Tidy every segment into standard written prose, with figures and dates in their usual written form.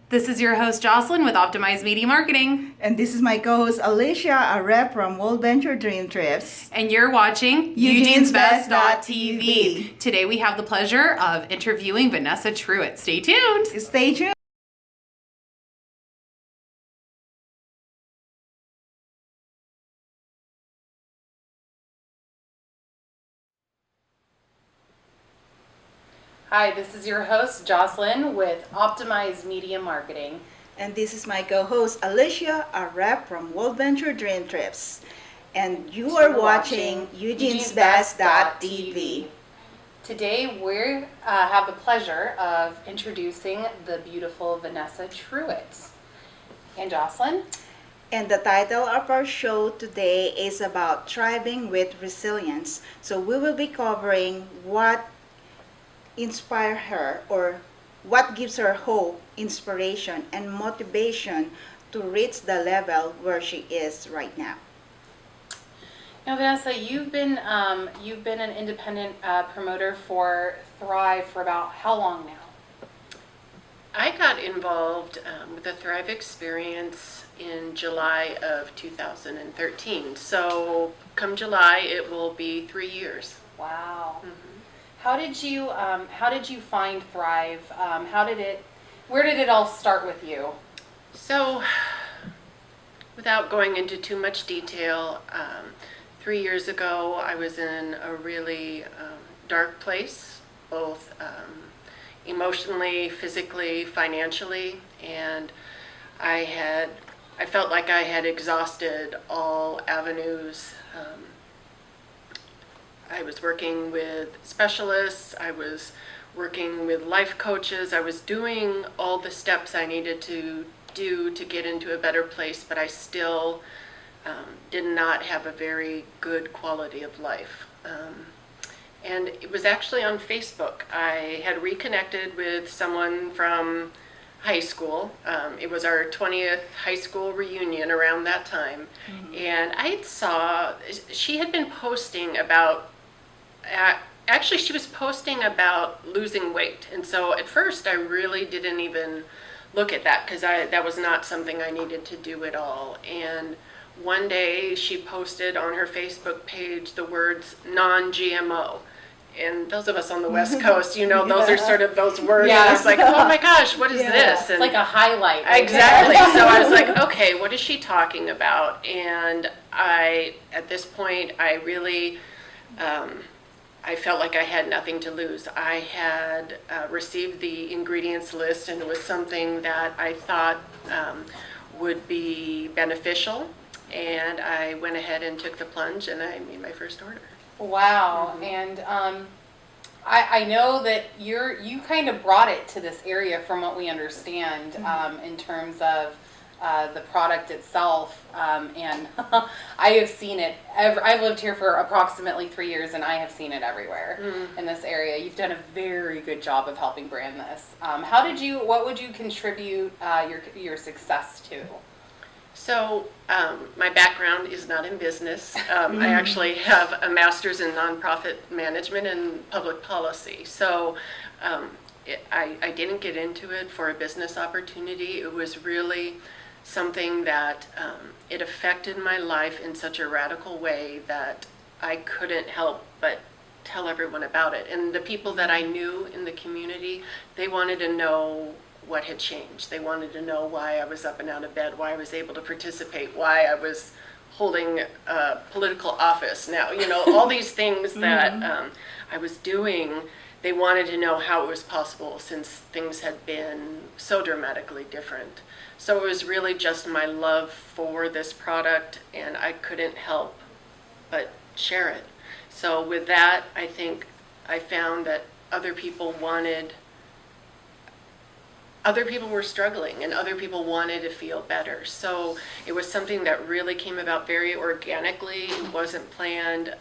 This is your host, Jocelyn, with Optimized Media Marketing. And this is my co-host, Alicia, a rep from World Venture Dream Trips. And you're watching Eugene's Eugene'sBest.tv. Today we have the pleasure of interviewing Vanessa Truett. Stay tuned. Stay tuned. Hi, this is your host, Jocelyn, with Optimized Media Marketing. And this is my co-host, Alicia, a rep from World Venture Dream Trips. And you are watching Eugene'sBest.tv. Today we have the pleasure of introducing the beautiful Vanessa Truett. And Jocelyn? And the title of our show today is about thriving with resilience. So we will be covering what inspires her, or what gives her hope, inspiration, and motivation to reach the level where she is right now. Now, Vanessa, you've been an independent promoter for Thrive for about how long now? I got involved with the Thrive experience in July of 2013. So come July, it will be 3 years. Wow. Mm-hmm. How did you find Thrive? Where did it all start with you? So, without going into too much detail, 3 years ago I was in a really dark place, both emotionally, physically, financially, and I felt like I had exhausted all avenues. I was working with specialists, I was working with life coaches, I was doing all the steps I needed to do to get into a better place, but I still did not have a very good quality of life. And it was actually on Facebook. I had reconnected with someone from high school. It was our 20th high school reunion around that time. Mm-hmm. And I saw she had been posting about actually, she was posting about losing weight. And so at first, I really didn't even look at that because that was not something I needed to do at all. And one day, she posted on her Facebook page the words non-GMO. And those of us on the West Coast, those are sort of those words. Yeah. And I was like, oh my gosh, what is this? And it's like a highlight. Exactly. So I was like, okay, what is she talking about? And at this point, I really... I felt like I had nothing to lose. I had received the ingredients list, and it was something that I thought would be beneficial. And I went ahead and took the plunge, and I made my first order. Wow. Mm-hmm. And I know that you kind of brought it to this area, from what we understand, mm-hmm. In terms of the product itself, and I have seen it. I've lived here for approximately 3 years, and I have seen it everywhere in this area. You've done a very good job of helping brand this. What would you contribute your success to? So my background is not in business. I actually have a master's in nonprofit management and public policy. So I didn't get into it for a business opportunity. It was really something that it affected my life in such a radical way that I couldn't help but tell everyone about it. And the people that I knew in the community, they wanted to know what had changed. They wanted to know why I was up and out of bed, why I was able to participate, why I was holding political office now. All these things that I was doing, they wanted to know how it was possible since things had been so dramatically different. So it was really just my love for this product, and I couldn't help but share it. So with that, I think I found that other people were struggling, and other people wanted to feel better. So it was something that really came about very organically. It wasn't planned.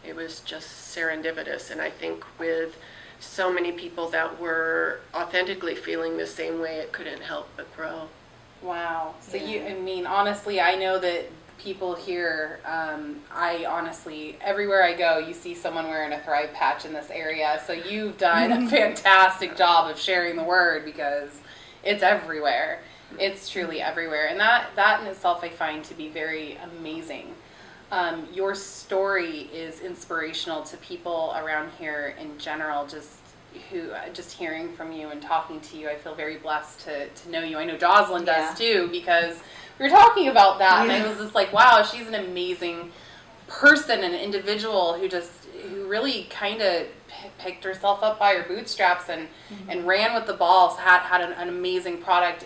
It was just serendipitous. And I think with so many people that were authentically feeling the same way, it couldn't help but grow. Wow. So honestly, I know that people here, everywhere I go, you see someone wearing a Thrive patch in this area. So you've done a fantastic job of sharing the word, because it's everywhere. It's truly everywhere. And that in itself I find to be very amazing. Your story is inspirational to people around here in general, just hearing from you and talking to you. I feel very blessed to know you. I know Jocelyn does too, because we were talking about that and I was just like, wow, she's an amazing person, an individual who really kind of picked herself up by her bootstraps and ran with the balls, had an amazing product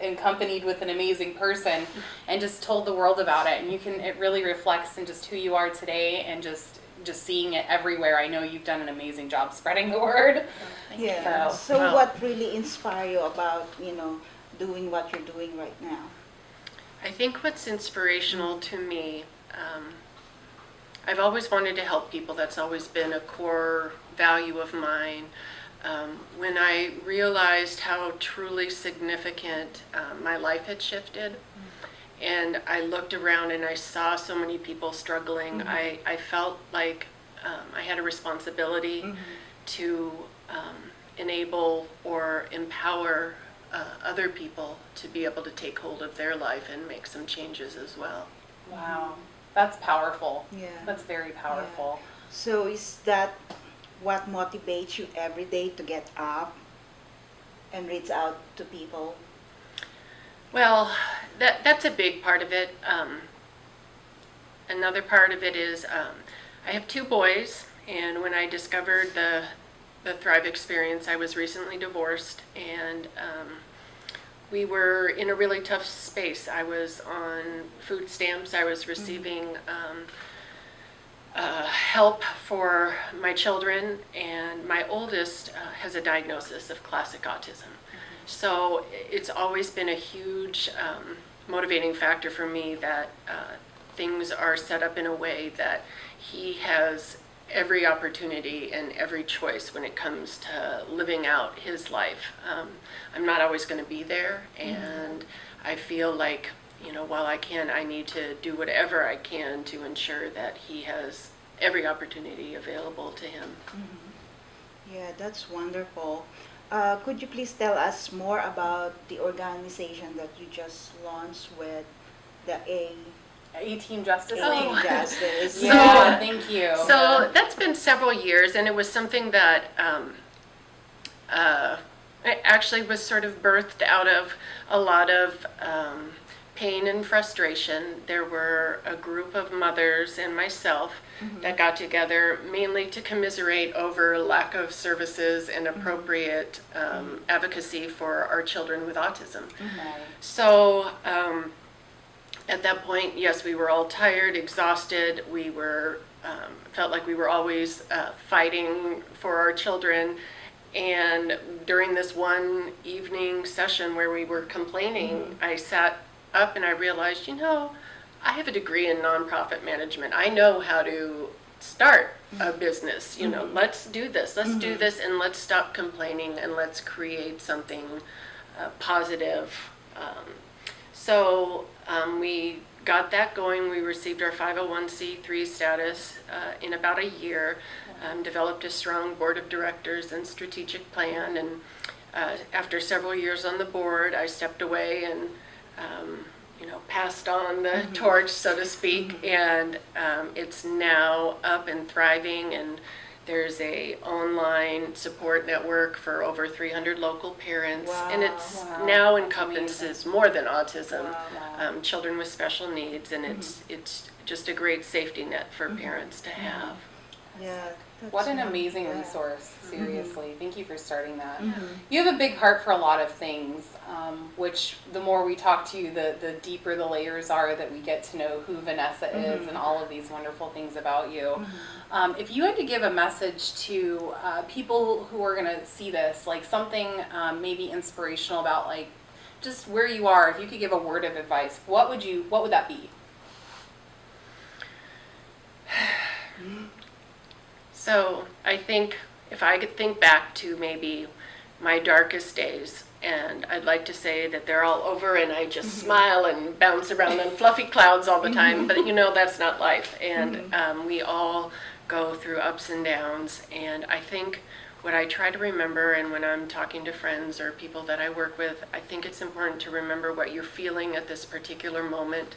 accompanied with an amazing person and just told the world about it. And it really reflects in just who you are today and just seeing it everywhere. I know you've done an amazing job spreading the word. Yeah. So what really inspired you about, doing what you're doing right now? I think what's inspirational to me, I've always wanted to help people. That's always been a core value of mine. When I realized how truly significant my life had shifted, and I looked around and I saw so many people struggling, I felt like I had a responsibility to enable or empower other people to be able to take hold of their life and make some changes as well. Wow. That's powerful. Yeah. That's very powerful. So is that what motivates you every day to get up and reach out to people? Well, that's a big part of it. Another part of it is I have 2 boys, and when I discovered the Thrive experience, I was recently divorced, and we were in a really tough space. I was on food stamps. I was receiving help for my children, and my oldest has a diagnosis of classic autism. So it's always been a huge motivating factor for me that things are set up in a way that he has every opportunity and every choice when it comes to living out his life. I'm not always going to be there, and I feel like, while I need to do whatever I can to ensure that he has every opportunity available to him. Yeah, that's wonderful. Could you please tell us more about the organization that you just launched with the A-Team Justice A-Team League. Justice? Yeah, thank you. So that's been several years, and it was something that it actually was sort of birthed out of a lot of pain and frustration. There were a group of mothers and myself that got together mainly to commiserate over lack of services and appropriate advocacy for our children with autism. So at that point, yes, we were all tired, exhausted. We were felt like we were always fighting for our children. And during this one evening session where we were complaining, I sat up and I realized, I have a degree in nonprofit management. I know how to start a business. Let's do this. Let's do this, and let's stop complaining, and let's create something positive. So we got that going. We received our 501c3 status in about a year, developed a strong board of directors and strategic plan, and after several years on the board, I stepped away and passed on the torch, so to speak, and it's now up and thriving, and there's a online support network for over 300 local parents, and it's now encompasses more than autism, children with special needs, and it's just a great safety net for parents to have. Yeah. What an amazing resource, seriously. Thank you for starting that. You have a big heart for a lot of things, which the more we talk to you, the deeper the layers are that we get to know who Vanessa is and all of these wonderful things about you. If you had to give a message to people who are going to see this, like something maybe inspirational about like just where you are, if you could give a word of advice, what would that be? So I think if I could think back to maybe my darkest days, and I'd like to say that they're all over and I just smile and bounce around on fluffy clouds all the time, but that's not life. And we all go through ups and downs. And I think what I try to remember, and when I'm talking to friends or people that I work with, I think it's important to remember what you're feeling at this particular moment.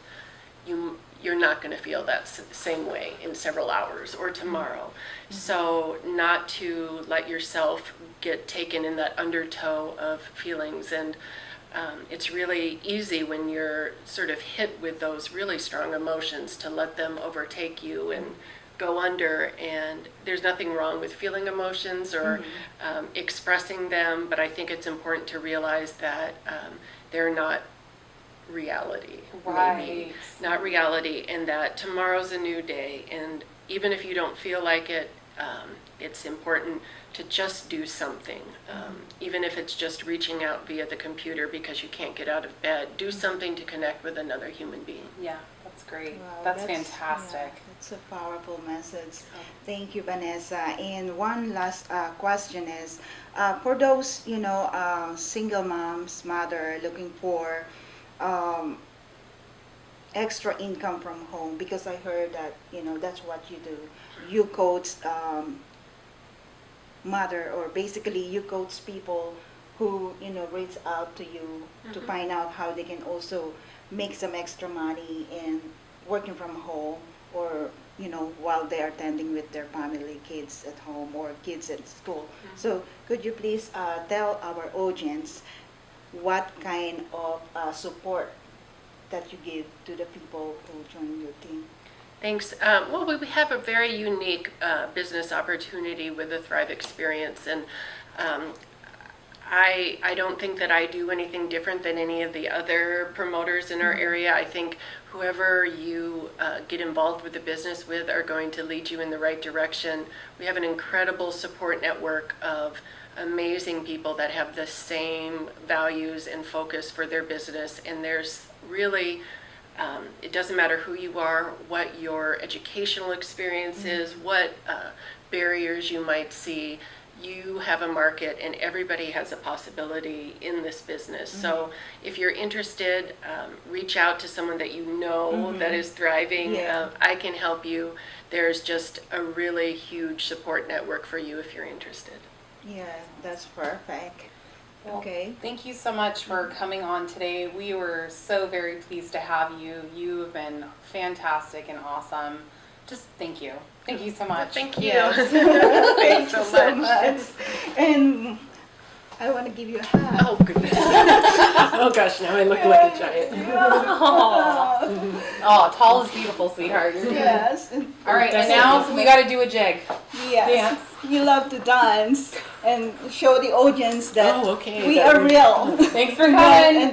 You're not going to feel that same way in several hours or tomorrow. So not to let yourself get taken in that undertow of feelings. And it's really easy when you're sort of hit with those really strong emotions to let them overtake you and go under. And there's nothing wrong with feeling emotions or expressing them, but I think it's important to realize that they're not reality. Right. Maybe not reality, and that tomorrow's a new day. And even if you don't feel like it, it's important to just do something. Even if it's just reaching out via the computer because you can't get out of bed, do something to connect with another human being. Yeah, that's great. Wow, that's fantastic. Yeah, that's a powerful message. Thank you, Vanessa. And one last question is, for those, single moms, mother looking for extra income from home, because I heard that, that's what you do. You coach mother, or basically you coach people who, reach out to you to find out how they can also make some extra money in working from home, or, while they're attending with their family, kids at home or kids at school. So could you please tell our audience what kind of support that you give to the people who join your team? Thanks. Well, we have a very unique business opportunity with the Thrive Experience, and I don't think that I do anything different than any of the other promoters in our area. I think whoever you get involved with the business with are going to lead you in the right direction. We have an incredible support network of amazing people that have the same values and focus for their business, and there's really it doesn't matter who you are, what your educational experience is, what barriers you might see. You have a market, and everybody has a possibility in this business. So if you're interested, reach out to someone that you know that is thriving. Yeah. I can help you. There's just a really huge support network for you if you're interested. Yeah, that's perfect. Well, Okay. Thank you so much for coming on today. We were so very pleased to have you. You have been fantastic and awesome. Just thank you. Thank you so much. Thank you. Yes. Thank you so much. And I want to give you a hug. Oh, goodness. Oh, gosh, now I look like a giant. Oh, tall is beautiful, sweetheart. Yes. All right, and now we got to do a jig. Yes. Dance. You love to dance and show the audience that Oh, okay. we are real. Thanks for coming. And